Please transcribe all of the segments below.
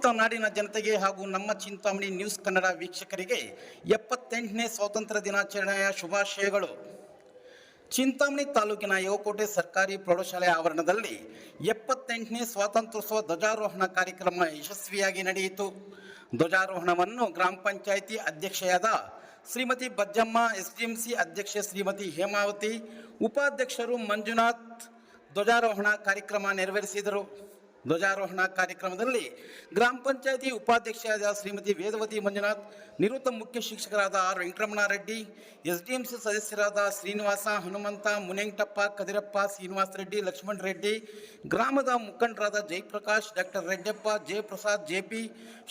ಸಮಸ್ತ ನಾಡಿನ ಜನತೆಗೆ ಹಾಗೂ ನಮ್ಮ ಚಿಂತಾಮಣಿ ನ್ಯೂಸ್ ಕನ್ನಡ ವೀಕ್ಷಕರಿಗೆ 78ನೇ ಸ್ವಾತಂತ್ರ್ಯ ದಿನಾಚರಣೆಯ ಶುಭಾಶಯಗಳು. ಚಿಂತಾಮಣಿ ತಾಲೂಕಿನ ಯುವಕೋಟೆ ಸರ್ಕಾರಿ ಪ್ರೌಢಶಾಲೆ ಆವರಣದಲ್ಲಿ 78ನೇ ಸ್ವಾತಂತ್ರ್ಯೋತ್ಸವ ಧ್ವಜಾರೋಹಣ ಕಾರ್ಯಕ್ರಮ ಯಶಸ್ವಿಯಾಗಿ ನಡೆಯಿತು. ಧ್ವಜಾರೋಹಣವನ್ನು ಗ್ರಾಮ ಪಂಚಾಯಿತಿ ಅಧ್ಯಕ್ಷೆಯಾದ ಶ್ರೀಮತಿ ಬಜ್ಜಮ್ಮ, ಎಸ್ಡಿಎಂಸಿ ಅಧ್ಯಕ್ಷೆ ಶ್ರೀಮತಿ ಹೇಮಾವತಿ, ಉಪಾಧ್ಯಕ್ಷರು ಮಂಜುನಾಥ್ ಧ್ವಜಾರೋಹಣ ಕಾರ್ಯಕ್ರಮ ನೆರವೇರಿಸಿದರು. ಧ್ವಜಾರೋಹಣ ಕಾರ್ಯಕ್ರಮದಲ್ಲಿ ಗ್ರಾಮ ಪಂಚಾಯಿತಿ ಉಪಾಧ್ಯಕ್ಷರಾದ ಶ್ರೀಮತಿ ವೇದವತಿ ಮಂಜುನಾಥ್, ನಿವೃತ್ತ ಮುಖ್ಯ ಶಿಕ್ಷಕರಾದ ಆರ್ ವೆಂಕಟರಮಣಾರೆಡ್ಡಿ, ಎಸ್ಡಿಎಂಸಿ ಸದಸ್ಯರಾದ ಶ್ರೀನಿವಾಸ, ಹನುಮಂತ, ಮುನೇಂಟಪ್ಪ, ಕದಿರಪ್ಪ, ಶ್ರೀನಿವಾಸ ರೆಡ್ಡಿ, ಲಕ್ಷ್ಮಣ್ ರೆಡ್ಡಿ, ಗ್ರಾಮದ ಮುಖಂಡರಾದ ಜಯಪ್ರಕಾಶ್, ಡಾಕ್ಟರ್ ರೆಡ್ಡಪ್ಪ, ಜಯಪ್ರಸಾದ್, ಜೆಪಿ,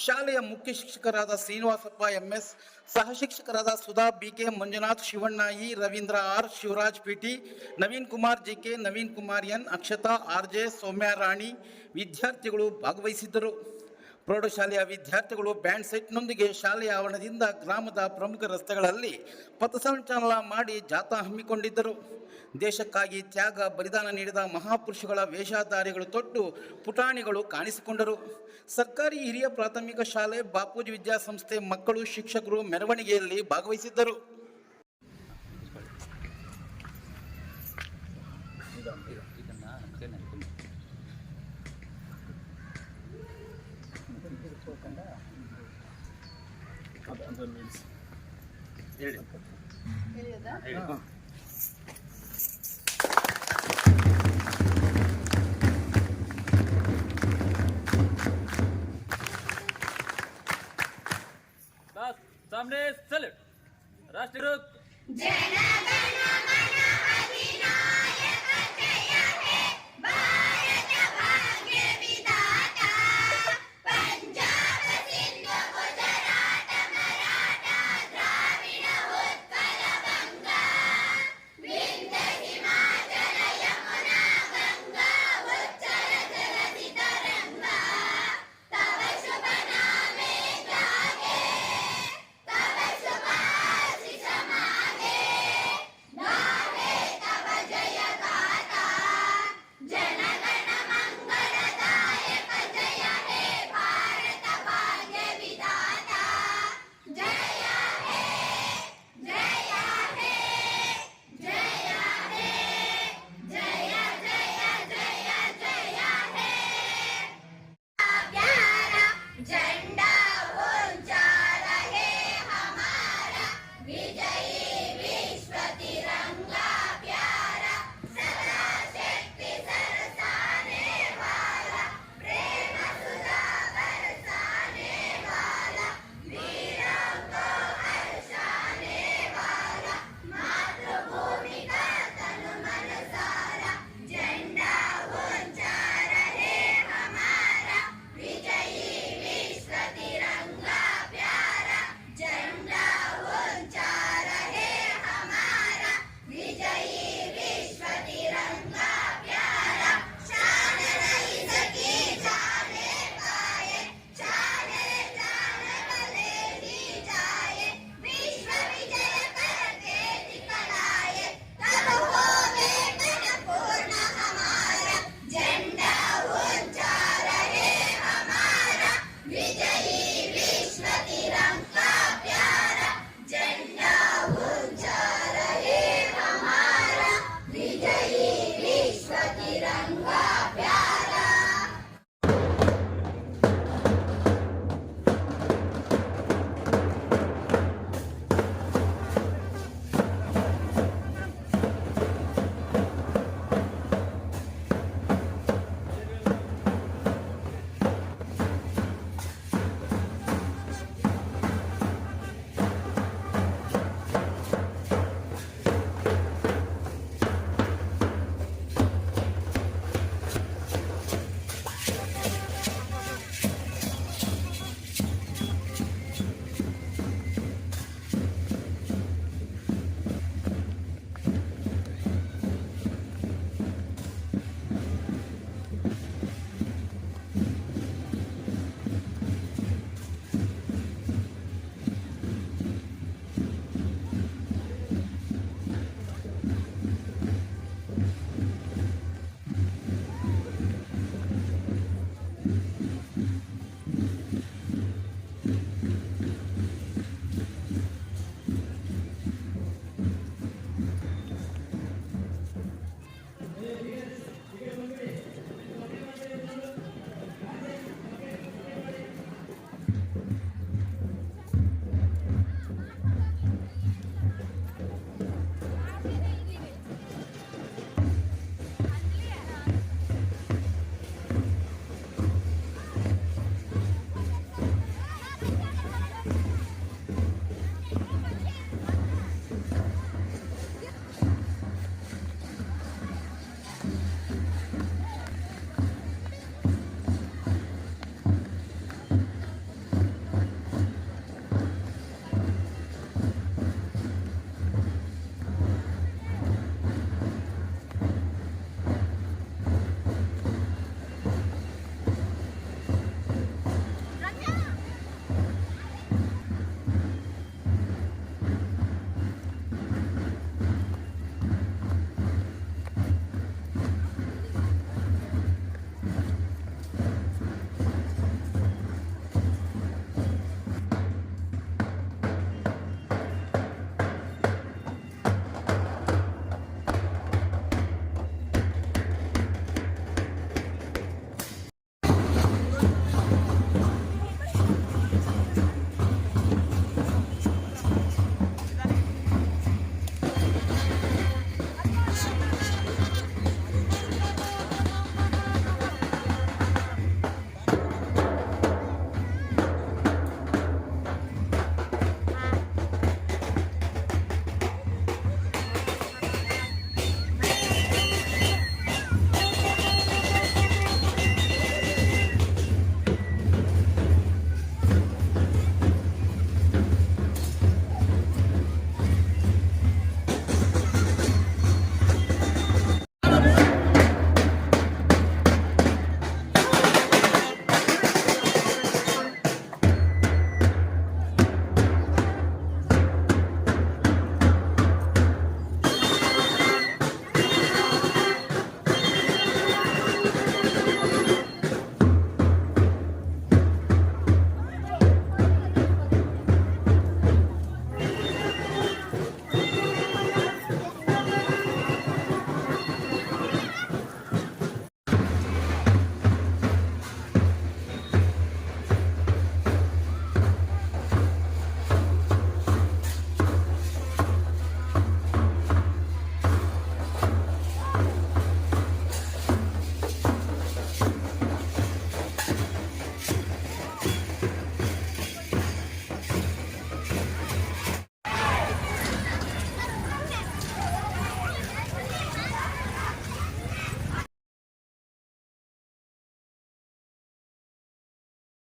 ಶಾಲೆಯ ಮುಖ್ಯ ಶಿಕ್ಷಕರಾದ ಶ್ರೀನಿವಾಸಪ್ಪ ಎಂಎಸ್, ಸಹ ಶಿಕ್ಷಕರಾದ Sudha, BK, Manjunath, Shivanna E, Ravindra R, Shivaraj PT, Naveen Kumar GK, Naveen Kumar N, Akshata, RJ, Soumya Rani ವಿದ್ಯಾರ್ಥಿಗಳು ಭಾಗವಹಿಸಿದ್ದರು. ಪ್ರೌಢಶಾಲೆಯ ವಿದ್ಯಾರ್ಥಿಗಳು ಬ್ಯಾಂಡ್ ಸೆಟ್ನೊಂದಿಗೆ ಶಾಲೆಯ ಆವರಣದಿಂದ ಗ್ರಾಮದ ಪ್ರಮುಖ ರಸ್ತೆಗಳಲ್ಲಿ ಪಥಸಂಚಲನ ಮಾಡಿ ಜಾಥಾ ಹಮ್ಮಿಕೊಂಡಿದ್ದರು. ದೇಶಕ್ಕಾಗಿ ತ್ಯಾಗ ಬಲಿದಾನ ನೀಡಿದ ಮಹಾಪುರುಷಗಳ ವೇಷಧಾರಿಗಳು ತೊಟ್ಟು ಪುಟಾಣಿಗಳು ಕಾಣಿಸಿಕೊಂಡರು. ಸರ್ಕಾರಿ ಹಿರಿಯ ಪ್ರಾಥಮಿಕ ಶಾಲೆ ಬಾಪೂಜಿ ವಿದ್ಯಾಸಂಸ್ಥೆ ಮಕ್ಕಳು, ಶಿಕ್ಷಕರು ಮೆರವಣಿಗೆಯಲ್ಲಿ ಭಾಗವಹಿಸಿದ್ದರು. सामने सैल्यूट. राष्ट्रगीत.